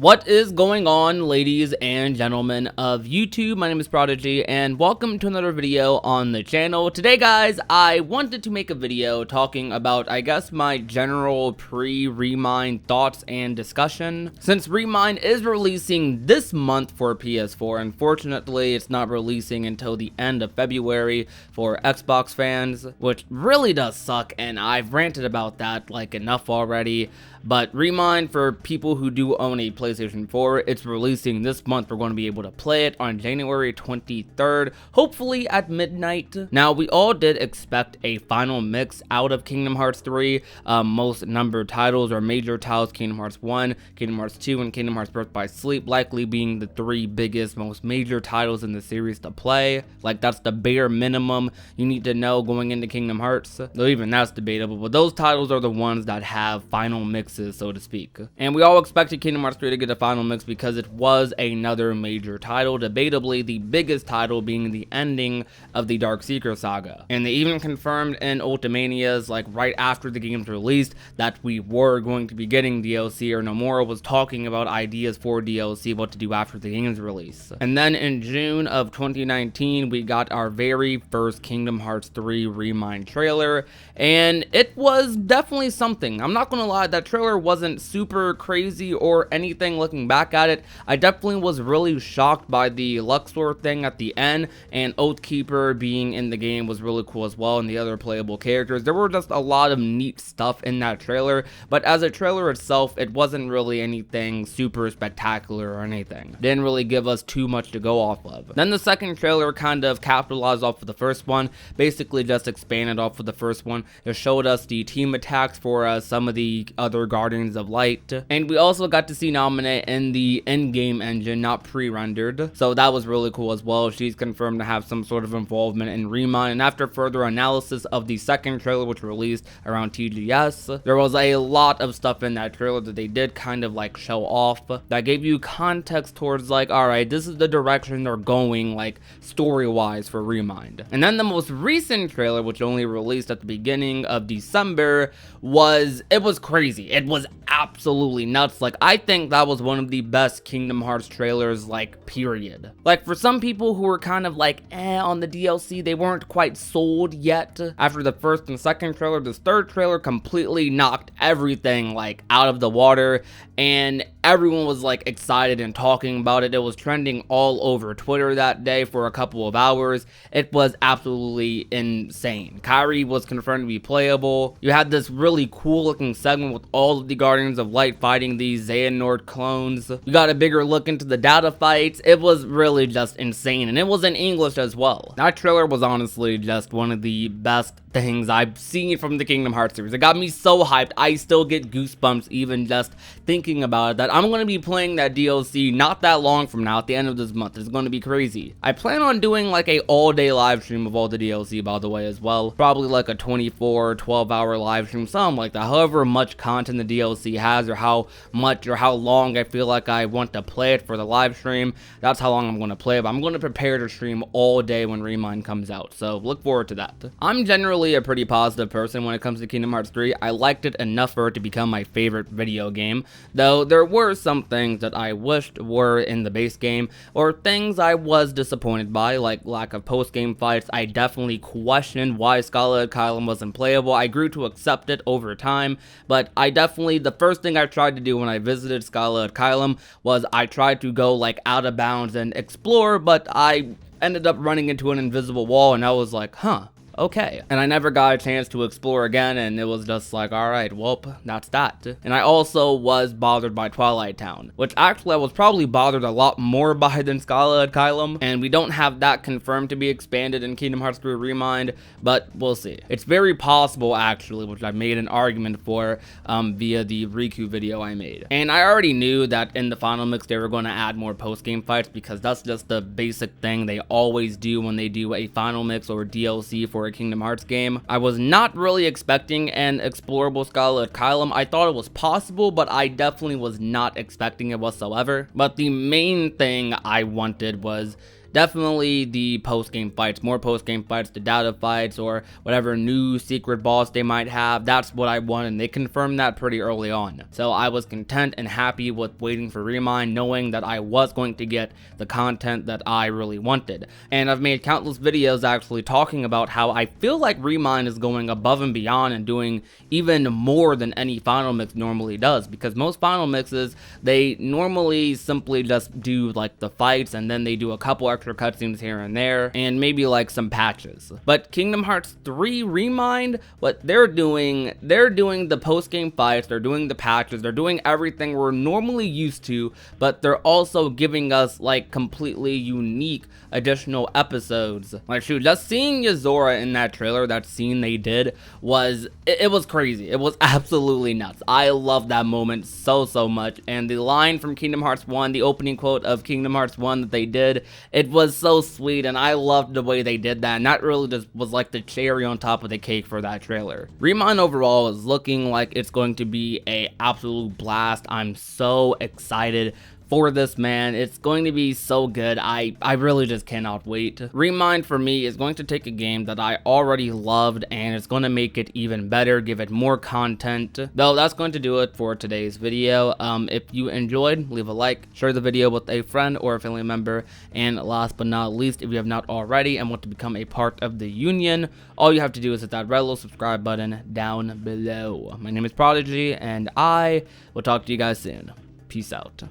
What is going on, ladies and gentlemen of YouTube? My name is Prodigy and welcome to another video on the channel. Today guys, I wanted to make a video talking about, I guess, my general pre-ReMIND thoughts and discussion. Since ReMIND is releasing this month for PS4, unfortunately it's not releasing until the end of February for Xbox fans, which really does suck, and I've ranted about that like enough already. But ReMIND, for people who do own a PlayStation 4, it's releasing this month. We're going to be able to play it on January 23rd, hopefully at midnight. Now, we all did expect a final mix out of Kingdom Hearts 3. Most numbered titles or major titles, Kingdom Hearts 1, Kingdom Hearts 2, and Kingdom Hearts Birth by Sleep, likely being the three biggest, most major titles in the series to play. Like, that's the bare minimum you need to know going into Kingdom Hearts. Though even that's debatable, but those titles are the ones that have final mixes, so to speak. And we all expected Kingdom Hearts 3 to get a final mix because it was another major title, debatably the biggest title being the ending of the Darkseeker saga. And they even confirmed in Ultimanias, like right after the game's released, that we were going to be getting DLC, or Nomura was talking about ideas for DLC, what to do after the game's release. And then in June of 2019, we got our very first Kingdom Hearts 3 ReMIND trailer, and it was definitely something. I'm not gonna lie, that trailer wasn't super crazy or anything looking back at it. I definitely was really shocked by the Luxor thing at the end, and Oathkeeper being in the game was really cool as well, and the other playable characters. There were just a lot of neat stuff in that trailer, but as a trailer itself, it wasn't really anything super spectacular or anything. Didn't really give us too much to go off of. Then the second trailer kind of capitalized off of the first one, basically just expanded off of the first one. It showed us the team attacks for some of the other Guardians of Light, and we also got to see Naminé in the in-game engine, not pre-rendered, so that was really cool as well. She's confirmed to have some sort of involvement in ReMIND, and after further analysis of the second trailer, which released around TGS, there was a lot of stuff in that trailer that they did kind of like show off that gave you context towards like, alright, this is the direction they're going, like story-wise, for ReMIND. And then the most recent trailer, which only released at the beginning of December, was crazy. It was absolutely nuts. Like, I think that was one of the best Kingdom Hearts trailers, like, period. Like, for some people who were kind of like, on the DLC, they weren't quite sold yet after the first and second trailer, this third trailer completely knocked everything, like, out of the water, and everyone was, like, excited and talking about it. It was trending all over Twitter that day for a couple of hours. It was absolutely insane. Kairi was confirmed to be playable. You had this really cool looking segment with all of the Guardians of Light fighting these Xehanort clones. You got a bigger look into the data fights. It was really just insane, and it was in English as well. That trailer was honestly just one of the best things I've seen from the Kingdom Hearts series. It got me so hyped. I still get goosebumps even just thinking about it, that I'm going to be playing that DLC not that long from now, at the end of this month. It's going to be crazy. I plan on doing like a all-day live stream of all the DLC, by the way, as well. Probably like a 12-hour live stream, something like that. However much content the DLC has, or how much or how long I feel like I want to play it for the live stream, that's how long I'm going to play it. But I'm going to prepare to stream all day when ReMIND comes out, so look forward to that. I'm generally a pretty positive person when it comes to Kingdom Hearts 3. I liked it enough for it to become my favorite video game, though there were some things that I wished were in the base game, or things I was disappointed by, like lack of post-game fights. I definitely questioned why Scarlet Kylam wasn't playable. I grew to accept it over time, but I definitely, the first thing I tried to do when I visited Scarlet Kylam was I tried to go like out of bounds and explore, but I ended up running into an invisible wall, and I was like, huh, okay. And I never got a chance to explore again, and it was just like, alright, well, that's that. And I also was bothered by Twilight Town, which actually I was probably bothered a lot more by than Scarlet Kylam, and we don't have that confirmed to be expanded in Kingdom Hearts 3 ReMIND, but we'll see. It's very possible, actually, which I made an argument for via the Riku video I made. And I already knew that in the final mix they were going to add more post-game fights, because that's just the basic thing they always do when they do a final mix or DLC for a Kingdom Hearts game. I was not really expecting an explorable Scarlet Kylam. I thought it was possible, but I definitely was not expecting it whatsoever. But the main thing I wanted was definitely the post-game fights, more post-game fights, the data fights, or whatever new secret boss they might have. That's what I wanted, and they confirmed that pretty early on. So I was content and happy with waiting for ReMIND, knowing that I was going to get the content that I really wanted. And I've made countless videos actually talking about how I feel like ReMIND is going above and beyond and doing even more than any final mix normally does, because most final mixes, they normally simply just do like the fights and then they do a couple extra cutscenes here and there and maybe like some patches. But Kingdom Hearts 3 ReMIND, what they're doing the post-game fights, they're doing the patches, they're doing everything we're normally used to, but they're also giving us like completely unique additional episodes. Like shoot, just seeing Yozora in that trailer, that scene they did was, it was crazy. It was absolutely nuts. I love that moment so much, and the line from Kingdom Hearts 1, the opening quote of Kingdom Hearts 1 that they did, it was so sweet, and I loved the way they did that, and that really just was like the cherry on top of the cake for that trailer. ReMIND overall is looking like it's going to be a absolute blast. I'm so excited for this, man. It's going to be so good. I really just cannot wait. ReMIND for me is going to take a game that I already loved and it's going to make it even better, give it more content. Though that's going to do it for today's video. If you enjoyed, leave a like, share the video with a friend or a family member, and last but not least, if you have not already and want to become a part of the union, all you have to do is hit that red little subscribe button down below. My name is Prodigy and I will talk to you guys soon. Peace out.